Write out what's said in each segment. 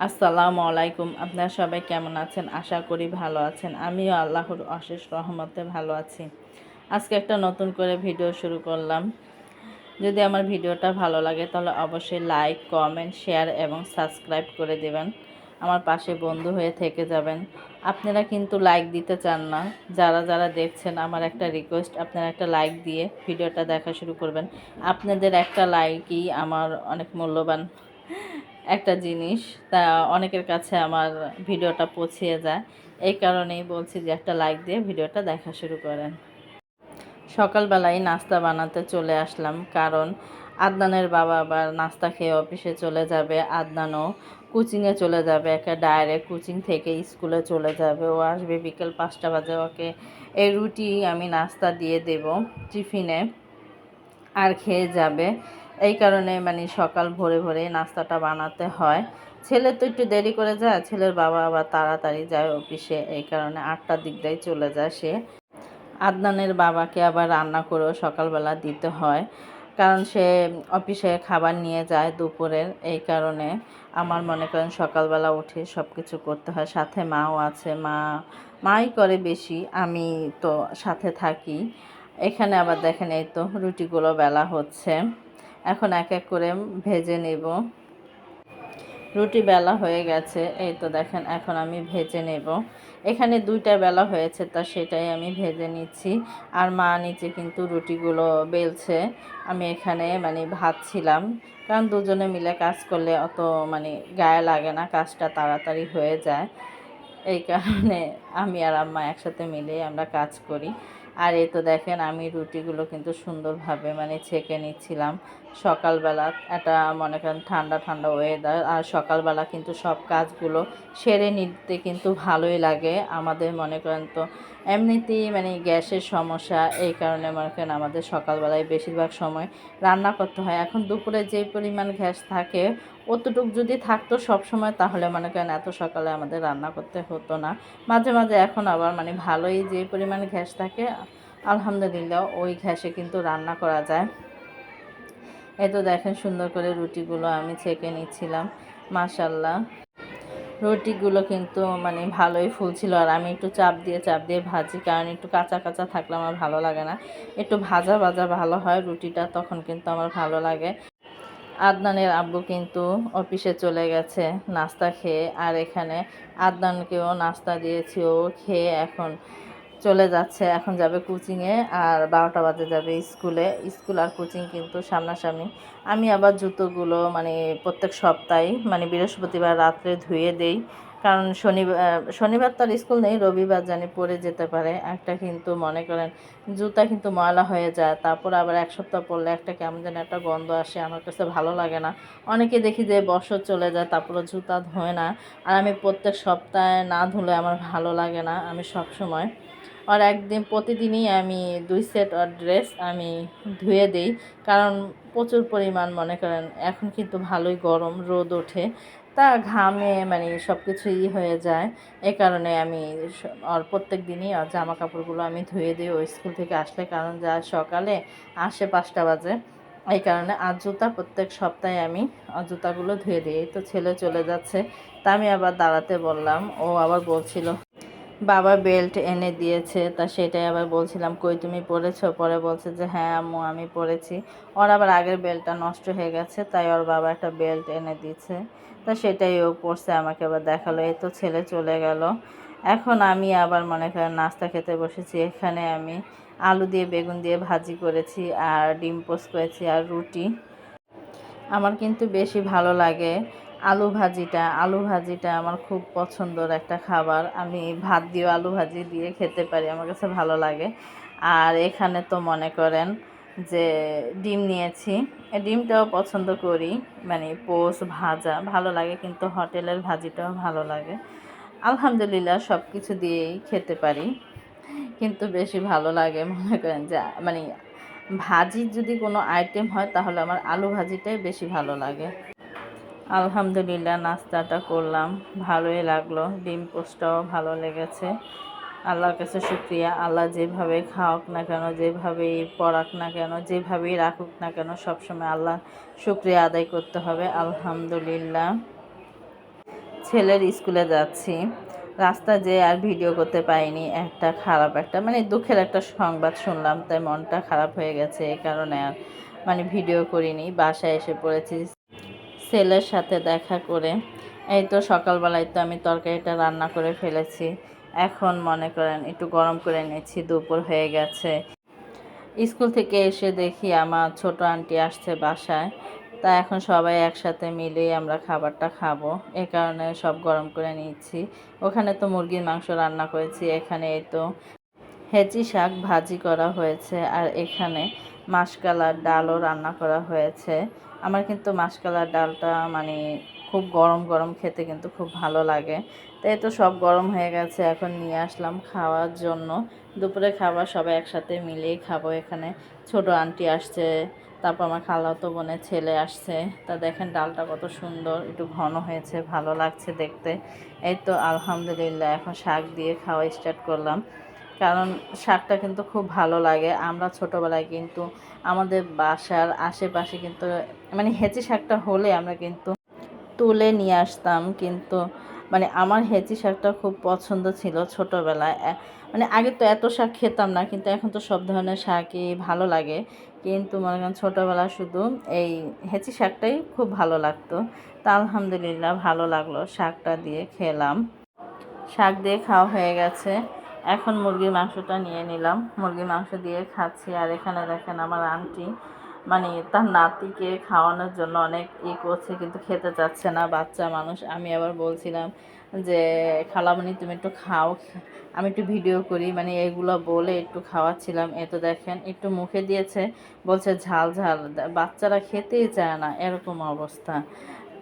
আসসালামু আলাইকুম। আপনারা সবাই কেমন আছেন? আশা করি ভালো আছেন। আমিও আল্লাহর অশেষ রহমতে ভালো আছি। আজকে একটা নতুন করে ভিডিও শুরু করলাম। যদি আমার ভিডিওটা ভালো লাগে তাহলে অবশ্যই লাইক, কমেন্ট, শেয়ার এবং সাবস্ক্রাইব করে দেবেন। আমার পাশে বন্ধু হয়ে থেকে যাবেন। আপনারা কিন্তু লাইক দিতে চান না। যারা যারা দেখছেন, আমার একটা রিকোয়েস্ট, আপনারা একটা লাইক দিয়ে ভিডিওটা দেখা শুরু করবেন। আপনাদের একটা লাইকই আমার অনেক মূল্যবান একটা জিনিস। তা অনেকের কাছে আমার ভিডিওটা পৌঁছিয়ে যায়। এই কারণেই বলছি যে একটা লাইক দিয়ে ভিডিওটা দেখা শুরু করেন। সকালবেলায় নাস্তা বানাতে চলে আসলাম, কারণ আদনানের বাবা আবার নাস্তা খেয়ে অফিসে চলে যাবে। আদনানও কোচিংয়ে চলে যাবে, একটা ডাইরেক্ট কোচিং থেকে স্কুলে চলে যাবে। ও আসবে বিকেল 5টা বাজে। ওকে এই রুটি আমি নাস্তা দিয়ে দেব টিফিনে, আর খেয়ে যাবে। এই কারণে সকাল ভোরে ভোরে নাস্তাটা বানাতে হয়। ছেলে তো একটু দেরি করে যায়, ছেলের বাবা আবার তাড়াতাড়ি যায় অফিসে, এই কারণে 8টার দিক দিয়ে চলে যায় সে। আদনানের বাবাকে আবার রান্না করেও সকালবেলা দিতে হয়, কারণ সে অফিসে খাবার নিয়ে যায় দুপুরের। এই কারণে আমার মনে করেন সকালবেলা উঠে সব কিছু করতে হয়। সাথে মাও আছে, মাই করে বেশি, আমি তো সাথে থাকি। এখানে আবার দেখেন, এই তো রুটিগুলো বেলা হচ্ছে। এখন এক এক করে ভেজে নেব। রুটি বেলা হয়ে গেছে, এই তো দেখেন এখন আমি ভেজে নেব। এখানে 2টা বেলা হয়েছে, তা সেটাই আমি ভেজে নিচ্ছি। আর মা নিচে কিন্তু রুটিগুলো বেলছে, আমি এখানে ভাজছিলাম। কারণ দুজনে মিলে কাজ করলে অত গায়ে লাগে না, কাজটা তাড়াতাড়ি হয়ে যায়। এই কারণে আমি আর আম্মা একসাথে মিলে আমরা কাজ করি। আর এই তো দেখেন আমি রুটিগুলো কিন্তু সুন্দরভাবে ছেঁকে নিচ্ছিলাম। সকালবেলা একটা মনে করেন ঠান্ডা ঠান্ডা ওয়েদার, আর সকালবেলা কিন্তু সব কাজগুলো সেরে নিতে কিন্তু ভালোই লাগে আমাদের। মনে করেন তো এমনিতেই গ্যাসের সমস্যা, এই কারণে মনে করেন আমাদের সকালবেলায় বেশিরভাগ সময় রান্না করতে হয়। এখন দুপুরে যে পরিমাণ গ্যাস থাকে, অতটুক যদি থাকতো সব সময়, তাহলে মনে করেন এত সকালে আমাদের রান্না করতে হতো না। মাঝে মাঝে এখন আবার ভালোই যে পরিমাণ গ্যাস থাকে, আলহামদুলিল্লাহ ওই গ্যাসে কিন্তু রান্না করা যায়। এই তো দেখেন সুন্দর করে রুটিগুলো আমি ছেঁকে নিচ্ছিলাম। মাশাল্লাহ রুটিগুলো কিন্তু ভালোই ফুলছিল। আর আমি একটু চাপ দিয়ে ভাজি, কারণ একটু কাঁচা কাঁচা থাকলে আমার ভালো লাগে না। একটু ভাজা ভাজা ভালো হয় রুটিটা, তখন কিন্তু আমার ভালো লাগে। আদনানের আব্বু কিন্তু অফিসে চলে গেছে নাস্তা খেয়ে, আর এখানে আদনানকেও নাস্তা দিয়েছি, ও খেয়ে এখন চলে যাচ্ছে। এখন যাবে কোচিংয়ে, আর 12টা বাজে যাবে স্কুলে। স্কুল আর কোচিং কিন্তু সামনাসামনি। আমি আবার জুতোগুলো প্রত্যেক সপ্তাহে বৃহস্পতিবার রাত্রে ধুয়ে দেই, কারণ শনিবার তার স্কুল নেই, রবিবার জানি পরে যেতে পারে। একটা কিন্তু মনে করেন জুতা কিন্তু ময়লা হয়ে যায়, তারপর আবার এক সপ্তাহ পরলে একটা কেমন যেন একটা গন্ধ আসে, আমার কাছে ভালো লাগে না। অনেকে দেখি যে বছর চলে যায় তারপরে জুতা ধোয় না, আর আমি প্রত্যেক সপ্তাহে না ধুলে আমার ভালো লাগে না। আমি সব সময় আর একদিন প্রতিদিনই আমি 2 সেট ড্রেস আমি ধুয়ে দেই, কারণ প্রচুর পরিমাণ মনে করেন এখন কিন্তু ভালোই গরম, রোদ ওঠে, তা ঘামে সব কিছুই হয়ে যায়। এই কারণে আমি আর প্রত্যেক দিনই আর জামা কাপড়গুলো আমি ধুয়ে দিই ওই স্কুল থেকে আসলে, কারণ যা সকালে আসে 5টা বাজে। এই কারণে আর জুতা প্রত্যেক সপ্তাহে আমি জুতাগুলো ধুয়ে দিই। এই তো ছেলে চলে যাচ্ছে, তা আমি আবার দাঁড়াতে বললাম। ও আবার বলছিল বাবা বেল্ট এনে দিয়েছে, তা সেটাই আবার বলছিলাম কই তুমি পরেছো? পরে বলছে যে হ্যাঁ আম্মু আমি পরেছি। ওর আবার আগের বেল্টটা নষ্ট হয়ে গেছে, তাই ওর বাবা একটা বেল্ট এনে দিয়েছে, তা সেটাই ও পরছে, আমাকে আবার দেখালো। এই তো ছেলে চলে গেল। এখন আমি আবার মনে করেন নাস্তা খেতে বসেছি। এখানে আমি আলু দিয়ে বেগুন দিয়ে ভাজি করেছি, আর ডিম পোস্ট করেছি, আর রুটি। আমার কিন্তু বেশি ভালো লাগে আলু ভাজিটা আমার খুব পছন্দের একটা খাবার। আমি ভাত দিয়ে আলু ভাজি দিয়ে খেতে পারি, আমার কাছে ভালো লাগে। আর এখানে তো মনে করেন যে ডিম নিয়েছি, ডিমটাও পছন্দ করি, পোস্ট ভাজা ভালো লাগে, কিন্তু হোটেলের ভাজিটাও ভালো লাগে। আলহামদুলিল্লাহ সব কিছু দিয়েই খেতে পারি, কিন্তু বেশি ভালো লাগে মনে করেন যে ভাজির যদি কোনো আইটেম হয় তাহলে আমার আলু ভাজিটাই বেশি ভালো লাগে। আলহামদুলিল্লাহ নাস্তাটা করলাম, ভালোই লাগলো। ডিম পোস্টটাও ভালো লেগেছে। আল্লাহর কাছে শুকরিয়া। আল্লাহ যেভাবে খাওয়াক না কেন, যেভাবেই পড়াক না কেন, যেভাবেই রাখুক না কেন, সবসময় আল্লাহ শুকরিয়া আদায় করতে হবে। আলহামদুলিল্লাহ। ছেলের স্কুলে যাচ্ছি। রাস্তা যেয়ে আর ভিডিও করতে পারিনি, একটা খারাপ একটা মানে দুঃখের একটা সংবাদ শুনলাম, তাই মনটা খারাপ হয়ে গেছে। এই কারণে আর মানে ভিডিও করিনি। বাসায় এসে পড়েছি ছেলের সাথে দেখা করে। এই তো সকালবেলায় তো আমি তরকারিটা রান্না করে ফেলেছি। এখন মনে করেন একটু গরম করে নিচ্ছি, দুপুর হয়ে গেছে। স্কুল থেকে এসে দেখি আমার ছোট আন্টি আসছে বাসায়, তা এখন সবাই একসাথে মিলেই আমরা খাবারটা খাবো, এ কারণে সব গরম করে নিচ্ছি। ওখানে তো মুরগির মাংস রান্না করেছি, এখানে এই তো হেঁচি শাক ভাজি করা হয়েছে, আর এখানে মাসকলার ডালও রান্না করা হয়েছে। আমার কিন্তু মাসকলার ডালটা মানে খুব গরম গরম খেতে কিন্তু খুব ভালো লাগে। তাই তো সব গরম হয়ে গেছে, এখন নিয়ে আসলাম খাওয়ার জন্য। দুপুরে খাবার সবাই একসাথে মিলেই খাবো। এখানে ছোট আন্টি আসছে, তারপর আমার খালাতো বোনের ছেলে আসছে। তা দেখেন ডালটা কত সুন্দর, একটু ঘন হয়েছে, ভালো লাগছে দেখতে। এই তো আলহামদুলিল্লাহ, এখন শাক দিয়ে খাওয়া স্টার্ট করলাম। কারণ শাকটা কিন্তু খুব ভালো লাগে। আমরা ছোটোবেলায় কিন্তু আমাদের বাসার আশেপাশে কিন্তু মানে হেঁচি শাকটা হলে আমরা কিন্তু তুলে নিয়ে আসতাম। কিন্তু মানে আমার হেঁচি শাকটা খুব পছন্দ ছিল ছোটোবেলায়। মানে আগে তো এত শাক খেতাম না, কিন্তু এখন তো সব ধরনের শাকই ভালো লাগে। কিন্তু মনে করেন ছোটোবেলায় শুধু এই হেঁচি শাকটাই খুব ভালো লাগতো। তা আলহামদুলিল্লাহ ভালো লাগলো, শাকটা দিয়ে খেলাম। শাক দিয়ে খাওয়া হয়ে গেছে। এখন মুরগির মাংসটা নিয়ে নিলাম, মুরগির মাংস দিয়ে খাচ্ছি। আর এখানে দেখেন আমার আন্টি মানে তার নাতিকে খাওয়ানোর জন্য অনেক করছে, কিন্তু খেতে চাচ্ছে না, বাচ্চা মানুষ। আমি আবার বলছিলাম যে খালামণি তুমি একটু খাও, আমি একটু ভিডিও করি, মানে এগুলো বলে একটু খাওয়াচ্ছিলাম। এ তো দেখেন একটু মুখে দিয়েছে, বলছে ঝাল ঝাল, বাচ্চারা খেতেই চায় না, এরকম অবস্থা।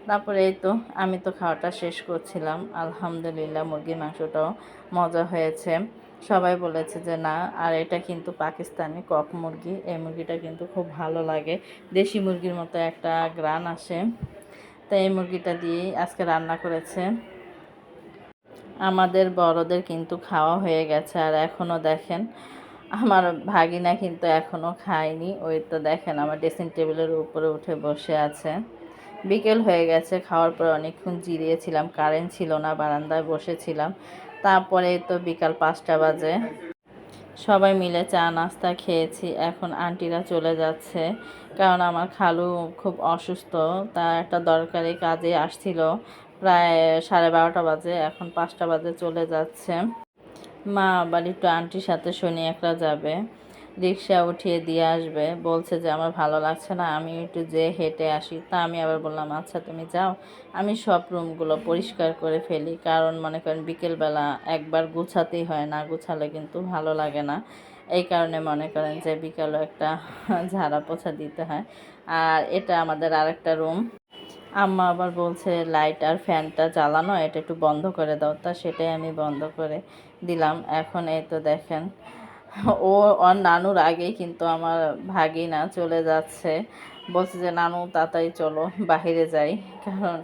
তারপরে এই তো আমি তো খাওয়াটা শেষ করছিলাম। আলহামদুলিল্লাহ মুরগির মাংসটাও মজা হয়েছে। সবাই বলেছে যে না, আর এটা কিন্তু পাকিস্তানি কক মুরগি, এই মুরগিটা কিন্তু খুব ভালো লাগে, দেশি মুরগির মতো একটা গ্রান আসে। তাই এই মুরগিটা দিয়েই আজকে রান্না করেছে। আমাদের বড়দের কিন্তু খাওয়া হয়ে গেছে, আর এখনও দেখেন আমার ভাগিনা কিন্তু এখনও খায়নি। ওই তো দেখেন আমার ড্রেসিং টেবিলের উপরে উঠে বসে আছে। বিকেল হয়ে গেছে, খাওয়ার পর অনেকক্ষণ জিরিয়েছিলাম, কারেন্ট ছিল না, বারান্দায় বসেছিলাম। তারপরে তো বিকাল 5টা বাজে, সবাই মিলে চা নাস্তা খেয়েছি। এখন আন্টিরা চলে যাচ্ছে, কারণ আমার খালু খুব অসুস্থ, তার একটা দরকারি কাজে আসছিল। প্রায় 12:30 বাজে, এখন 5টা বাজে চলে যাচ্ছে। মা আবার একটু আন্টির সাথে শনি একটা যাবে, রিক্সা উঠিয়ে দিয়ে আসবে। বলছে যে আমার ভালো লাগছে না, আমি একটু যেয়ে হেঁটে আসি। তা আমি আবার বললাম আচ্ছা তুমি যাও, আমি সব রুমগুলো পরিষ্কার করে ফেলি। কারণ মনে করেন বিকেলবেলা একবার গুছাতেই হয়, না গুছালে কিন্তু ভালো লাগে না। এই কারণে মনে করেন যে বিকালও একটা ঝাড়া পোছা দিতে হয়। আর এটা আমাদের আরেকটা রুম। আম্মা আবার বলছে লাইট আর ফ্যানটা জ্বালানো, এটা একটু বন্ধ করে দাও, তা সেটাই আমি বন্ধ করে দিলাম। এখন এই তো দেখেন ও ওর নানুর আগেই কিন্তু আমার ভাগিনা চলে যাচ্ছে, বলছে যে নানু তাড়াতাড়ি চলো বাহিরে যাই। কারণ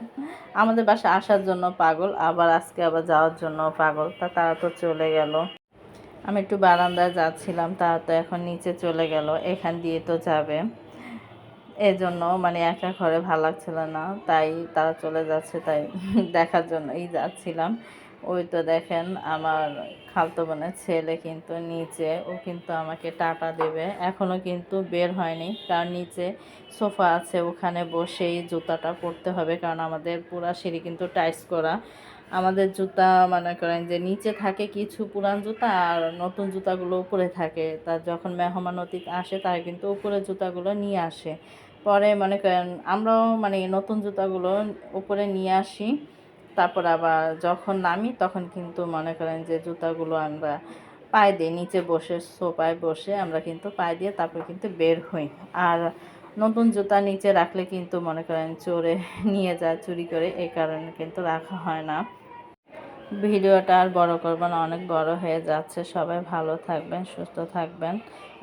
আমাদের বাসা আসার জন্য পাগল, আবার আজকে আবার যাওয়ার জন্য পাগল। তা তারা তো চলে গেল। আমি একটু বারান্দায় যাচ্ছিলাম, তারা তো এখন নিচে চলে গেল, এখান দিয়ে তো যাবে। এজন্য মানে একা ঘরে ভালো লাগছিল না, তাই তারা চলে যাচ্ছে, তাই দেখার জন্যই যাচ্ছিলাম। ওই তো দেখেন আমার খালাতো বোনের ছেলে কিন্তু নিচে, ও কিন্তু আমাকে টাটা দেবে। এখনও কিন্তু বের হয়নি, কারণ নিচে সোফা আছে, ওখানে বসেই জুতাটা পরতে হবে। কারণ আমাদের পুরা সিঁড়ি কিন্তু টাইলস করা। আমাদের জুতা মনে করেন যে নিচে থাকে কিছু পুরান জুতা, আর নতুন জুতাগুলো উপরে থাকে। তার যখন মেহমান অতিথি আসে তারা কিন্তু উপরে জুতাগুলো নিয়ে আসে। পরে মনে করেন আমরাও মানে নতুন জুতাগুলো উপরে নিয়ে আসি। তারপর আবার যখন নামি তখন কিন্তু মনে করেন যে জুতাগুলো আমরা পায়ে দিই, নিচে বসে সোফায় বসে আমরা কিন্তু পায়ে দিয়ে তারপর কিন্তু বের হই। আর নতুন জুতা নিচে রাখলে কিন্তু মনে করেন চোরে নিয়ে যায় চুরি করে, এই কারণে কিন্তু রাখা হয় না। ভিডিওটা আর বড় করব না, অনেক বড় হয়ে যাচ্ছে। সবাই ভালো থাকবেন, সুস্থ থাকবেন,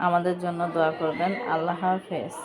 আমাদের জন্য দোয়া করবেন। আল্লাহ হাফেজ।